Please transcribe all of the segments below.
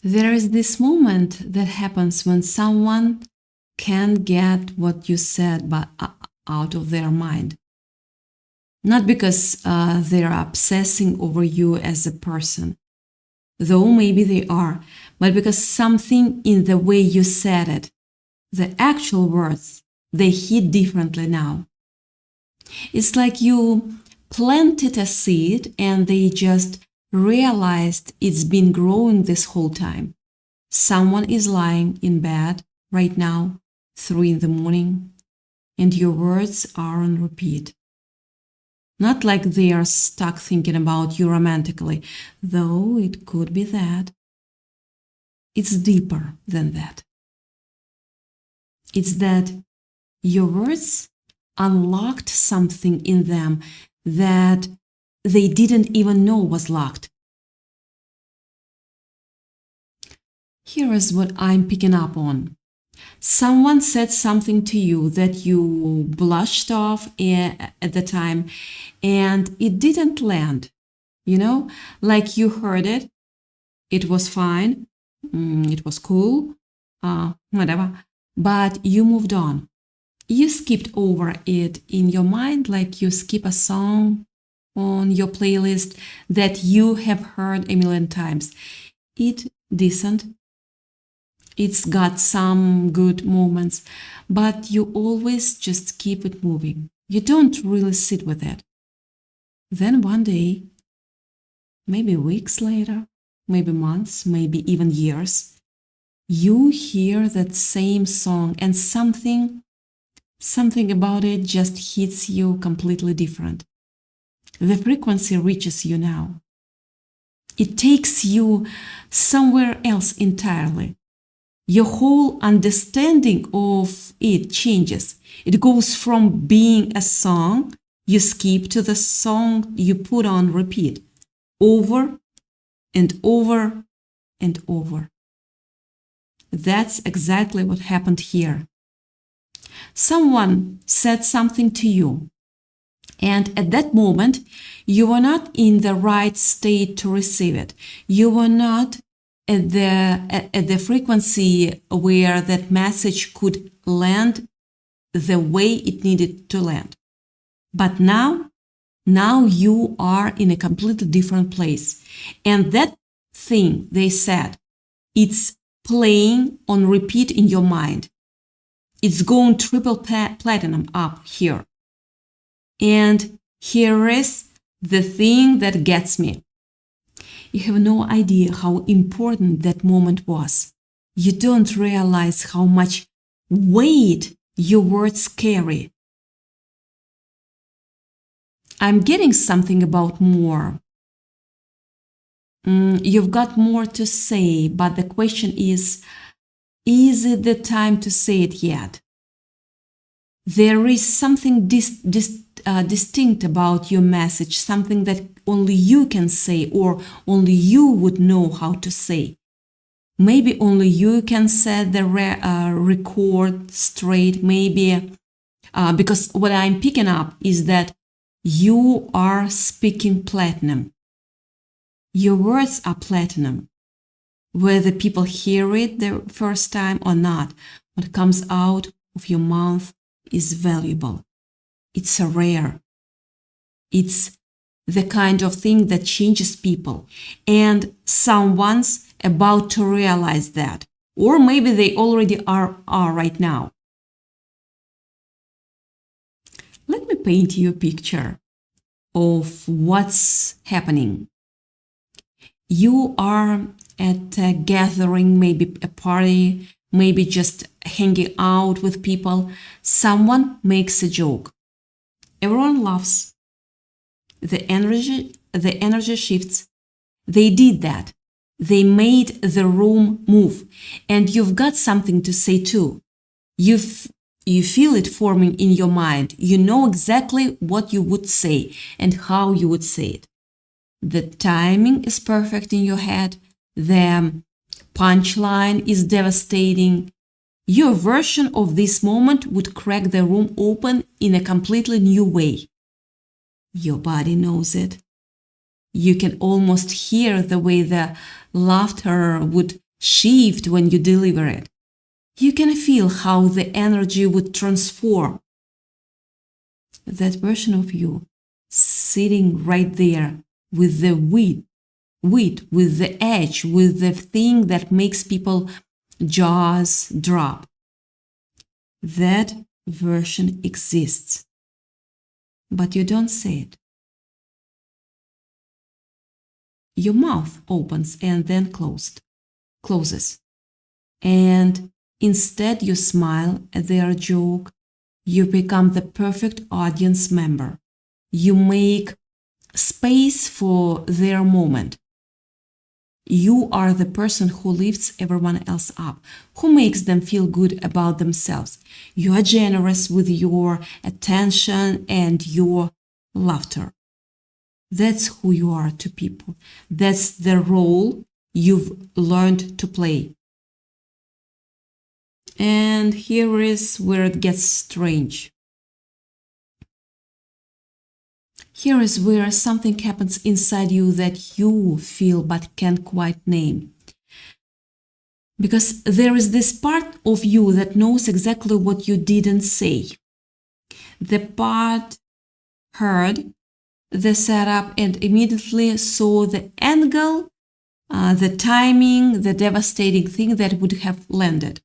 There is this moment that happens when someone can't get what you said but out of their mind. Not because they're obsessing over you as a person, though maybe they are, but because something in the way you said it, the actual words, they hit differently now. It's like you planted a seed and they just realized it's been growing this whole time. Someone is lying in bed right now, 3 in the morning, and your words are on repeat. Not like they are stuck thinking about you romantically, though it could be that. It's deeper than that. It's that your words unlocked something in them that they didn't even know was locked. Here is what I'm picking up on. Someone said something to you that you blushed off at the time and it didn't land. Like you heard it, it was fine, it was cool, whatever, but you moved on. You skipped over it in your mind like you skip a song on your playlist that you have heard a million times. It's decent. It's got some good moments, but you always just keep it moving. You don't really sit with it. Then one day, maybe weeks later, maybe months, maybe even years, you hear that same song and something about it just hits you completely different. The frequency reaches you now. It takes you somewhere else entirely. Your whole understanding of it changes. It goes from being a song you skip to the song you put on repeat over and over and over. That's exactly what happened here. Someone said something to you, and at that moment, you were not in the right state to receive it. You were not at the frequency where that message could land the way it needed to land. But now you are in a completely different place. And that thing they said, it's playing on repeat in your mind. It's going triple platinum up here. And here is the thing that gets me. You have no idea how important that moment was. You don't realize how much weight your words carry. I'm getting something about more. You've got more to say, but the question is it the time to say it yet? There is something distinct about your message, something that only you can say or only you would know how to say. Maybe only you can set the record straight, maybe because what I'm picking up is that you are speaking platinum. Your words are platinum. Whether people hear it the first time or not, what comes out of your mouth is valuable. It's rare. It's the kind of thing that changes people. And someone's about to realize that. Or maybe they already are right now. Let me paint you a picture of what's happening. You are at a gathering, maybe a party, maybe just hanging out with people. Someone makes a joke. Everyone laughs. The energy shifts. They did that. They made the room move. And you've got something to say too. You feel it forming in your mind. You know exactly what you would say and how you would say it. The timing is perfect in your head. The punchline is devastating. Your version of this moment would crack the room open in a completely new way. Your body knows it. You can almost hear the way the laughter would shift when you deliver it. You can feel how the energy would transform. That version of you sitting right there with the wit, with the edge, with the thing that makes people jaws drop. That version exists, but you don't say it. Your mouth opens and then closes. And instead you smile at their joke. You become the perfect audience member. You make space for their moment. You are the person who lifts everyone else up, who makes them feel good about themselves. You are generous with your attention and your laughter. That's who you are to people. That's the role you've learned to play. And here is where it gets strange. Here is where something happens inside you that you feel but can't quite name. Because there is this part of you that knows exactly what you didn't say. The part heard the setup and immediately saw the angle, the timing, the devastating thing that would have landed.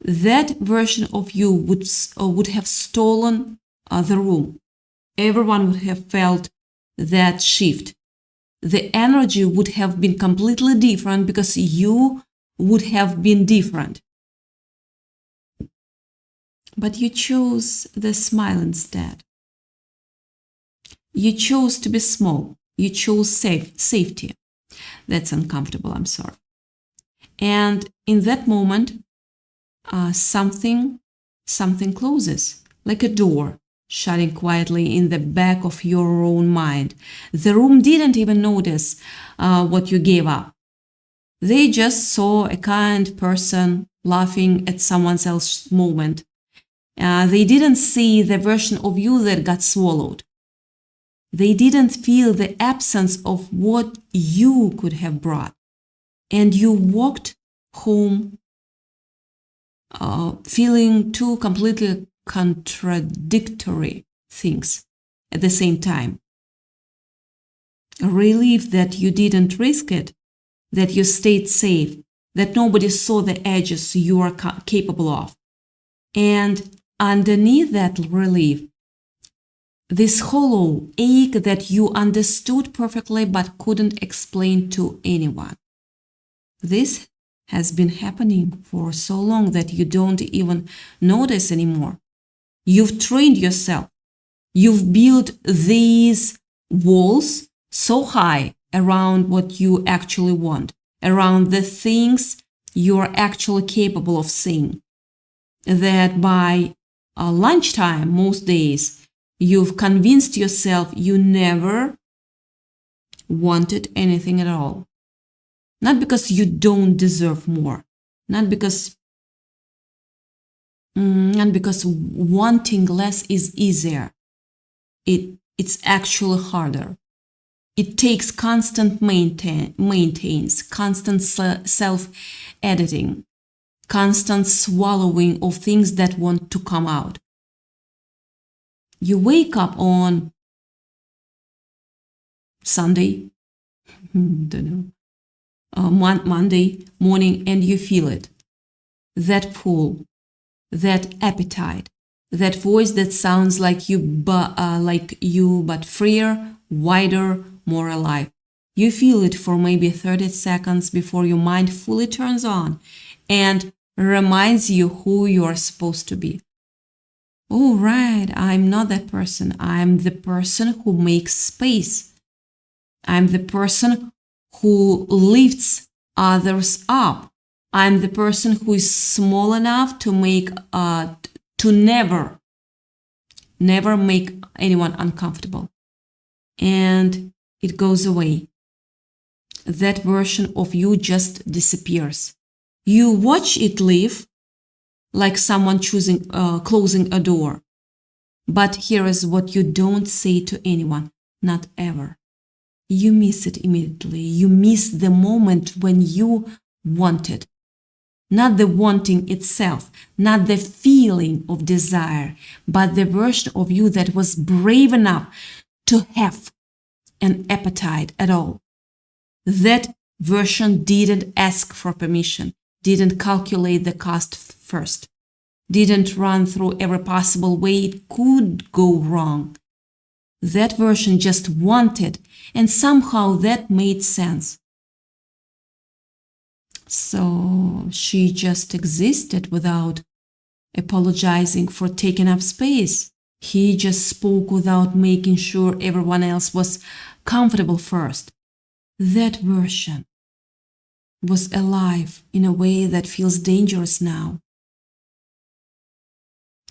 That version of you would have stolen the room. Everyone would have felt that shift. The energy would have been completely different because you would have been different. But you chose the smile instead. You chose to be small. You chose safety. That's uncomfortable, I'm sorry. And in that moment, something closes, like a door shutting quietly in the back of your own mind. The room didn't even notice what you gave up. They just saw a kind person laughing at someone else's moment. They didn't see the version of you that got swallowed. They didn't feel the absence of what you could have brought. And you walked home feeling two completely contradictory things at the same time. A relief that you didn't risk it, that you stayed safe, that nobody saw the edges you are capable of. And underneath that relief, this hollow ache that you understood perfectly but couldn't explain to anyone. This has been happening for so long that you don't even notice anymore. You've trained yourself. You've built these walls so high around what you actually want, around the things you're actually capable of seeing, that by lunchtime, most days, you've convinced yourself you never wanted anything at all. Not because you don't deserve more, not because wanting less is easier. It's actually harder. It takes constant maintenance, constant self-editing, constant swallowing of things that want to come out. You wake up on Sunday, don't know, Monday morning, and you feel it. That pull, that appetite, that voice that sounds like you, but freer, wider, more alive. You feel it for maybe 30 seconds before your mind fully turns on and reminds you who you are supposed to be. Oh, right, I'm not that person. I'm the person who makes space. I'm the person who lifts others up. I'm the person who is small enough to never make anyone uncomfortable. And it goes away. That version of you just disappears. You watch it leave like someone closing a door. But here is what you don't say to anyone, not ever. You miss it immediately. You miss the moment when you wanted. Not the wanting itself, not the feeling of desire, but the version of you that was brave enough to have an appetite at all. That version didn't ask for permission, didn't calculate the cost first, didn't run through every possible way it could go wrong. That version just wanted, and somehow that made sense. So she just existed without apologizing for taking up space. He just spoke without making sure everyone else was comfortable first. That version was alive in a way that feels dangerous now.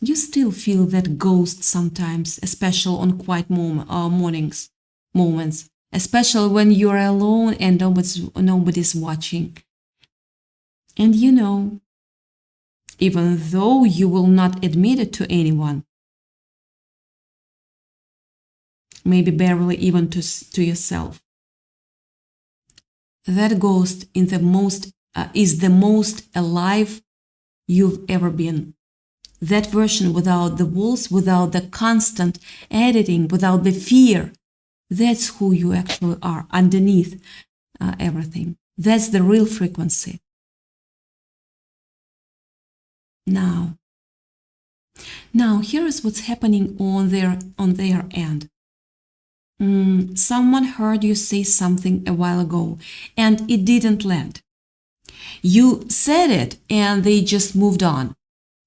You still feel that ghost sometimes, especially on quiet moments, especially when you're alone and nobody's watching. And you know, even though you will not admit it to anyone, maybe barely even to yourself, that ghost is the most alive you've ever been. That version without the walls, without the constant editing, without the fear, that's who you actually are underneath everything. That's the real frequency. Now, here is what's happening on their end. Someone heard you say something a while ago and it didn't land. You said it and they just moved on.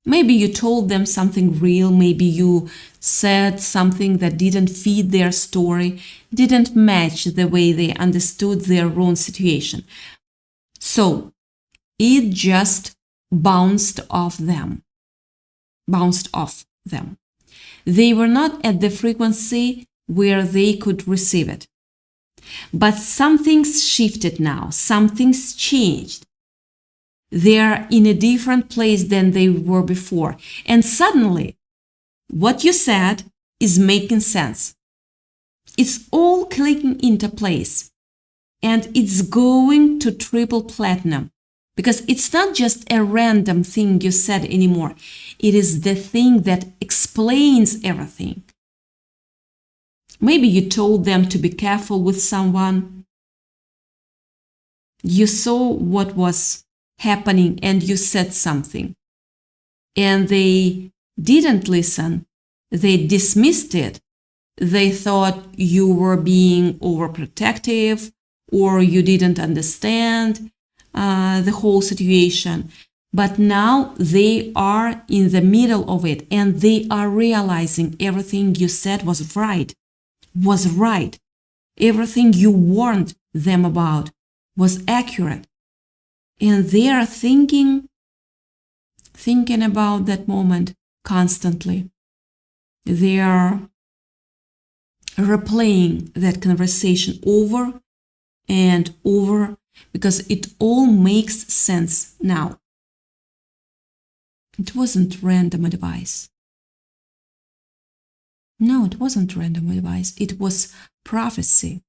Maybe you told them something real, maybe you said something that didn't fit their story, didn't match the way they understood their own situation. So it just bounced off them. They were not at the frequency where they could receive it. But something's shifted now, something's changed. They're in a different place than they were before. And suddenly, what you said is making sense. It's all clicking into place. And it's going to triple platinum. Because it's not just a random thing you said anymore. It is the thing that explains everything. Maybe you told them to be careful with someone. You saw what was happening and you said something. And they didn't listen. They dismissed it. They thought you were being overprotective or you didn't understand the whole situation. But now they are in the middle of it and they are realizing everything you said was right. Everything you warned them about was accurate. And they are thinking about that moment constantly. They are replaying that conversation over and over because it all makes sense now. It wasn't random advice. No, it wasn't random advice. It was prophecy.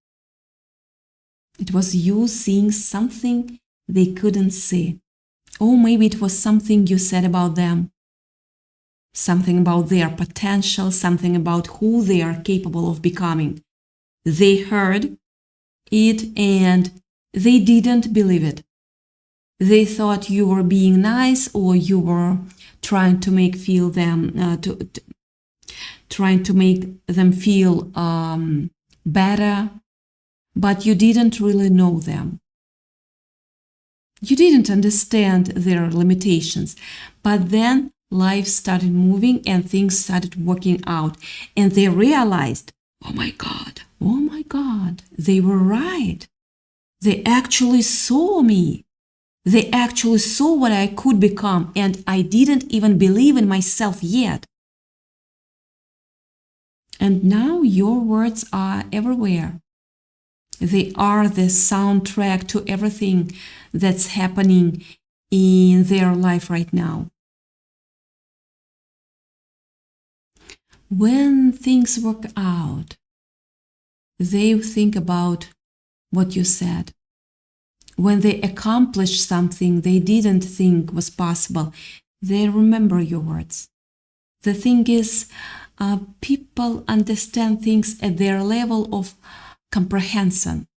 It was you seeing something they couldn't see. Or maybe it was something you said about them. Something about their potential, something about who they are capable of becoming. They heard it and they didn't believe it. They thought you were being nice or you were trying to make them feel better, but you didn't really know them. You didn't understand their limitations, but then life started moving and things started working out, and they realized, oh my God, they were right. They actually saw me. They actually saw what I could become, and I didn't even believe in myself yet. And now your words are everywhere. They are the soundtrack to everything that's happening in their life right now. When things work out, they think about what you said. when they accomplish something they didn't think was possible, they remember your words. The thing is, people understand things at their level of comprehension.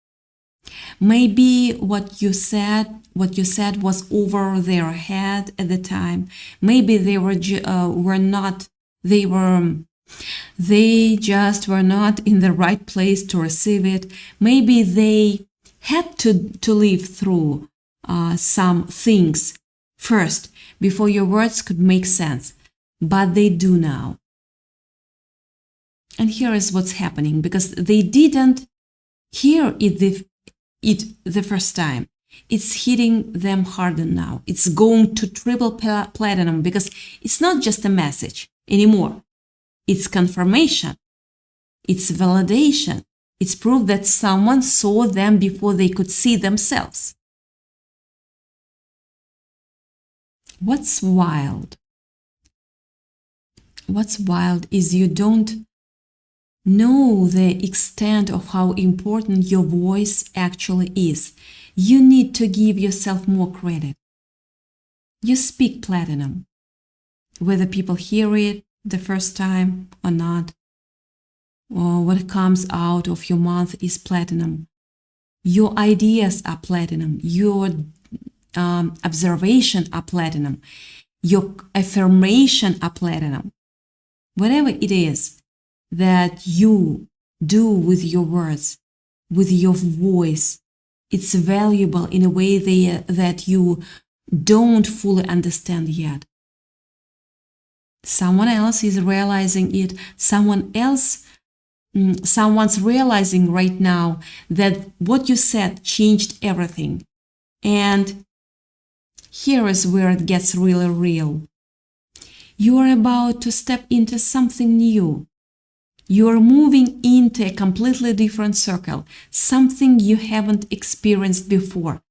Maybe what you said was over their head at the time. Maybe they just were not in the right place to receive it. Maybe they had to live through some things first before your words could make sense, but they do now. And here is what's happening, because they didn't hear it the first time. It's hitting them harder now. It's going to triple platinum, because it's not just a message anymore. It's confirmation. It's validation. It's proof that someone saw them before they could see themselves. What's wild? What's wild is you don't know the extent of how important your voice actually is. You need to give yourself more credit. You speak platinum. Whether people hear it the first time or not, or what comes out of your mouth is platinum. Your ideas are platinum. Your observation are platinum. Your affirmation are platinum. Whatever it is that you do with your words, with your voice, it's valuable in a way that you don't fully understand yet. Someone else is realizing it. Someone's realizing right now that what you said changed everything. And here is where it gets really real. You are about to step into something new. You are moving into a completely different circle, something you haven't experienced before.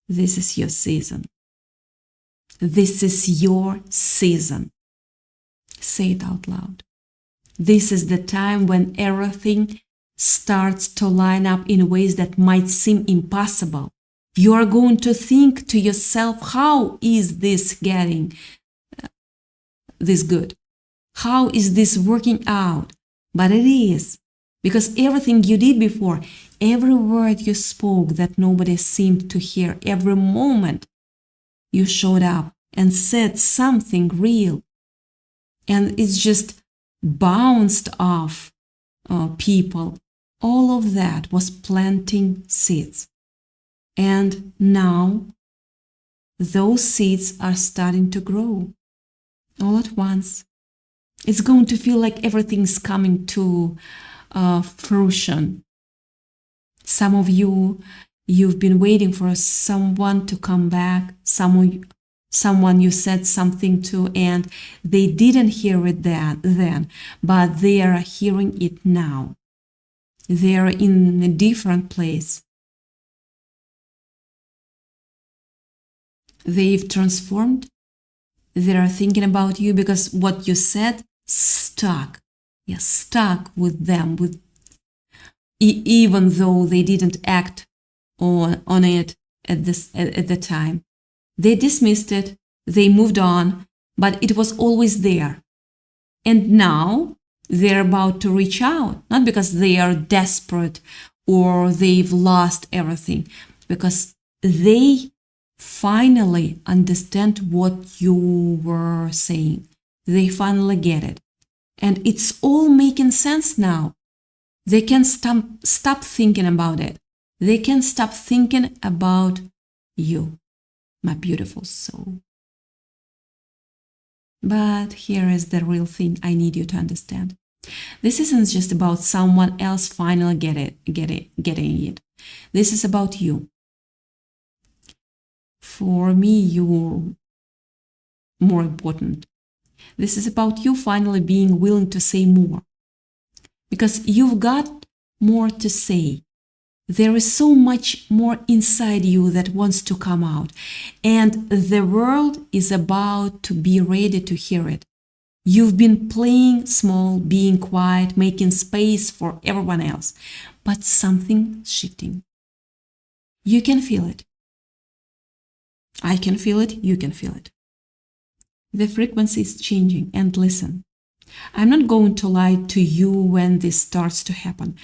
This is your season. This is your season. Say it out loud. This is the time when everything starts to line up in ways that might seem impossible. You are going to think to yourself, how is this getting this good? How is this working out? But it is, because everything you did before, every word you spoke that nobody seemed to hear, every moment you showed up and said something real, and it's just bounced off people. All of that was planting seeds. And now those seeds are starting to grow all at once. It's going to feel like everything's coming to fruition. Some of you've been waiting for someone to come back, someone you said something to and they didn't hear it then, but they are hearing it now. They are in a different place. They've transformed. They are thinking about you because what you said stuck. Yeah, stuck with them, even though they didn't act on it at the time. They dismissed it, they moved on, but it was always there. And now they're about to reach out, not because they are desperate or they've lost everything, because they finally understand what you were saying. They finally get it. And it's all making sense now. They can stop thinking about it. They can stop thinking about you, my beautiful soul. But here is the real thing I need you to understand. This isn't just about someone else finally getting it. This is about you. For me, you're more important. This is about you finally being willing to say more. Because you've got more to say. There is so much more inside you that wants to come out. And the world is about to be ready to hear it. You've been playing small, being quiet, making space for everyone else. But something's shifting. You can feel it. I can feel it. You can feel it. The frequency is changing. And listen, I'm not going to lie to you when this starts to happen.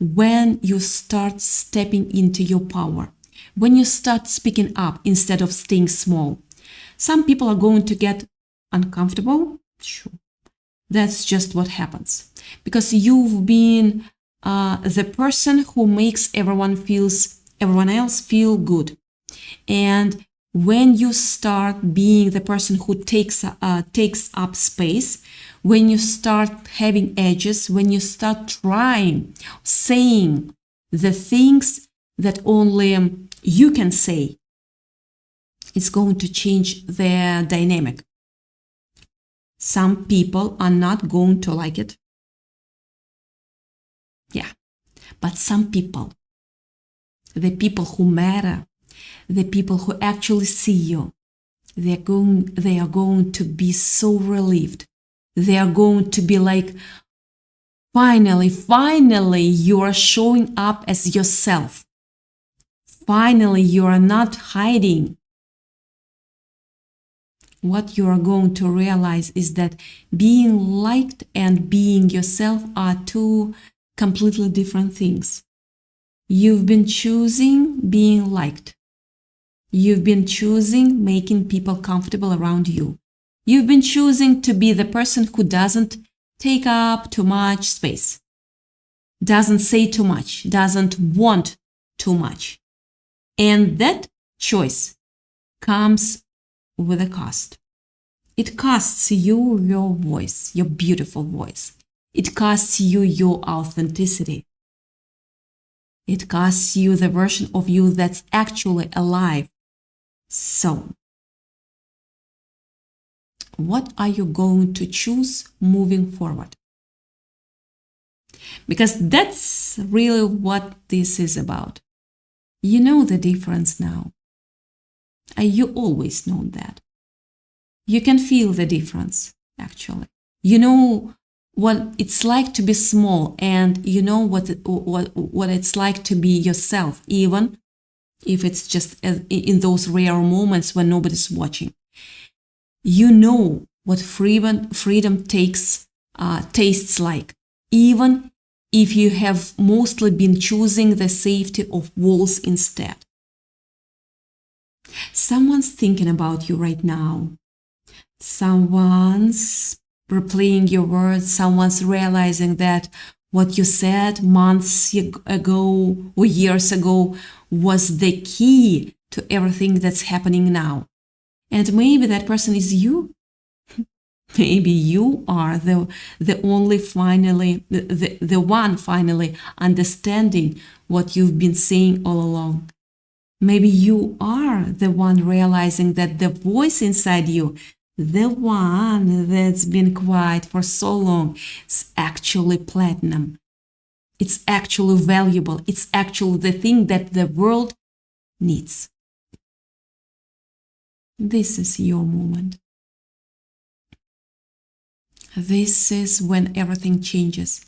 When you start stepping into your power, when you start speaking up instead of staying small, some people are going to get uncomfortable. Sure. That's just what happens. Because you've been the person who makes everyone else feel good. And when you start being the person who takes up space, when you start having edges, when you start saying the things that only you can say, it's going to change the dynamic. Some people are not going to like it. Yeah. But some people, the people who matter, the people who actually see you, they are going to be so relieved. They are going to be like, finally, you are showing up as yourself. Finally, you are not hiding. What you are going to realize is that being liked and being yourself are two completely different things. You've been choosing being liked. You've been choosing making people comfortable around you. You've been choosing to be the person who doesn't take up too much space, doesn't say too much, doesn't want too much. And that choice comes with a cost. It costs you your voice, your beautiful voice. It costs you your authenticity. It costs you the version of you that's actually alive. So, what are you going to choose moving forward? Because that's really what this is about. You know the difference now. You always know that. You can feel the difference, actually. You know what it's like to be small, and you know what it's like to be yourself, even if it's just in those rare moments when nobody's watching. You know what freedom tastes like, even if you have mostly been choosing the safety of walls instead. Someone's thinking about you right now. Someone's replaying your words. Someone's realizing that what you said months ago or years ago was the key to everything that's happening now. And maybe that person is you. Maybe you are the one finally understanding what you've been saying all along. Maybe you are the one realizing that the voice inside you, the one that's been quiet for so long, is actually platinum. It's actually valuable. It's actually the thing that the world needs. This is your moment. This is when everything changes.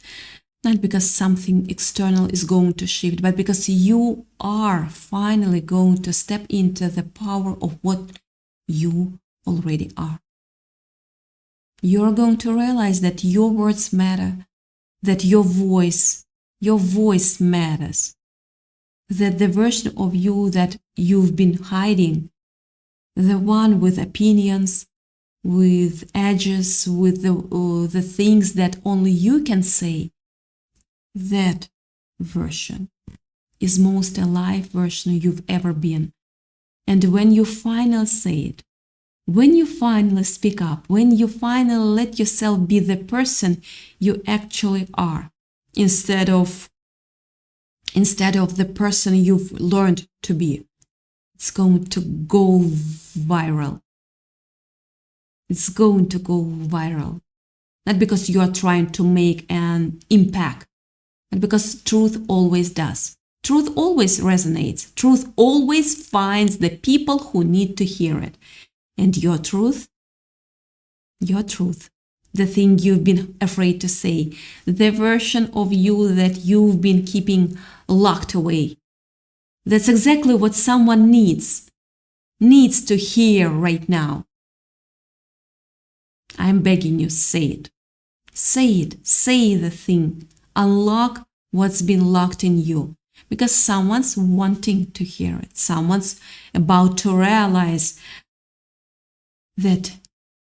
Not because something external is going to shift, but because you are finally going to step into the power of what you already are. You're going to realize that your words matter, that your voice matters, that the version of you that you've been hiding, the one with opinions, with edges, with the things that only you can say, that version is most alive version you've ever been. And when you finally say it, when you finally speak up, when you finally let yourself be the person you actually are, instead of the person you've learned to be, it's going to go viral. It's going to go viral. Not because you are trying to make an impact, but because truth always does. Truth always resonates. Truth always finds the people who need to hear it. And your truth, the thing you've been afraid to say, the version of you that you've been keeping locked away, That's exactly what someone needs to hear right now. I'm begging you, say it. Say it. Say the thing. Unlock what's been locked in you. Because someone's wanting to hear it. Someone's about to realize that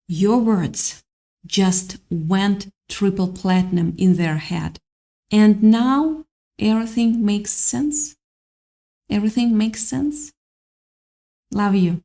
your words just went triple platinum in their head. And now everything makes sense. Everything makes sense. Love you.